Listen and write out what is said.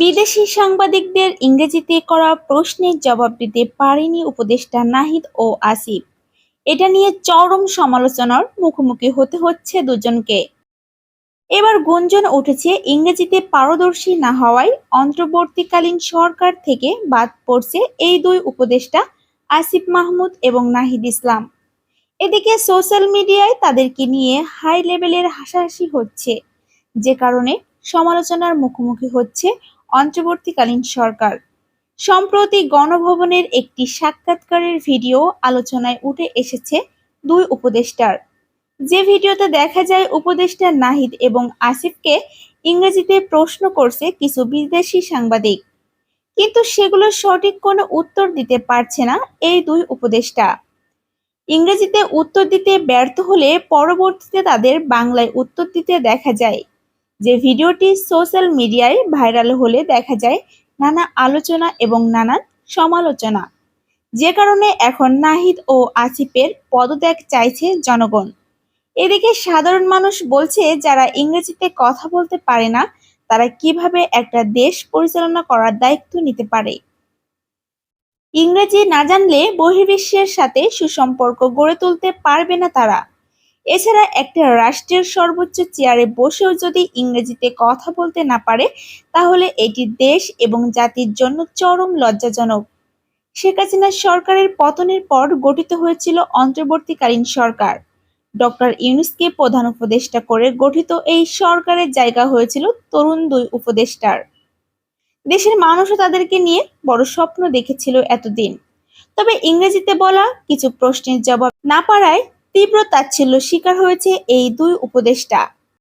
বিদেশি সাংবাদিকদের ইংরেজিতে করা প্রশ্নের জবাব দিতে পারেনি উপদেষ্টা নাহিদ ও আসিফ। এটা নিয়ে চরম সমালোচনার মুখোমুখি হতে হচ্ছে দুজনকে। এবার গুঞ্জন উঠেছে ইংরেজিতে পারদর্শী না হওয়ায় অন্তর্বর্তীকালীন সরকার থেকে বাদ পড়ছে এই দুই উপদেষ্টা আসিফ মাহমুদ এবং নাহিদ ইসলাম। এদিকে সোশ্যাল মিডিয়ায় তাদেরকে নিয়ে হাই লেভেলের হাসাহাসি হচ্ছে, যে কারণে সমালোচনার মুখোমুখি হচ্ছে অন্তর্বর্তীকালীন সরকার। সম্প্রতি গণভবনের একটি সাক্ষাৎকারের ভিডিও আলোচনায় উঠে এসেছে দুই উপদেষ্টার। যে ভিডিওতে দেখা যায় উপদেষ্টা নাহিদ এবং আসিফকে ইংরেজিতে প্রশ্ন করছে কিছু বিদেশি সাংবাদিক, কিন্তু সেগুলোর সঠিক কোনো উত্তর দিতে পারছে না এই দুই উপদেষ্টা। ইংরেজিতে উত্তর দিতে ব্যর্থ হলে পরবর্তীতে তাদের বাংলায় উত্তর দিতে দেখা যায়। যে ভিডিওটি সোশ্যাল মিডিয়ায় ভাইরাল হলে দেখা যায় নানা আলোচনা এবং নানান সমালোচনা, যে কারণে এখন নাহিদ ও আসিফের পদত্যাগ চাইছে জনগণ। এদিকে সাধারণ মানুষ বলছে, যারা ইংরেজিতে কথা বলতে পারে না তারা কিভাবে একটা দেশ পরিচালনা করার দায়িত্ব নিতে পারে। ইংরেজি না জানলে বহির্বিশ্বের সাথে সুসম্পর্ক গড়ে তুলতে পারবে না তারা। এছাড়া একটা রাষ্ট্রের সর্বোচ্চ চেয়ারে বসেও যদি ইংরেজিতে কথা বলতে না পারে তাহলে এটি দেশ এবং জাতির জন্য চরম লজ্জাজনক। শেখ হাসিনা সরকারের পতনের পর গঠিত হয়েছিল অন্তর্বর্তীকালীন সরকার। ডক্টর ইউনূসকে প্রধান উপদেষ্টা করে গঠিত এই সরকারের জায়গা হয়েছিল তরুণ দুই উপদেষ্টার। দেশের মানুষও তাদেরকে নিয়ে বড় স্বপ্ন দেখেছিল এতদিন। তবে ইংরেজিতে বলা কিছু প্রশ্নের জবাব না পারায় তীব্র তাচ্ছিল্যের শিকার হয়েছে এই দুই উপদেষ্টা।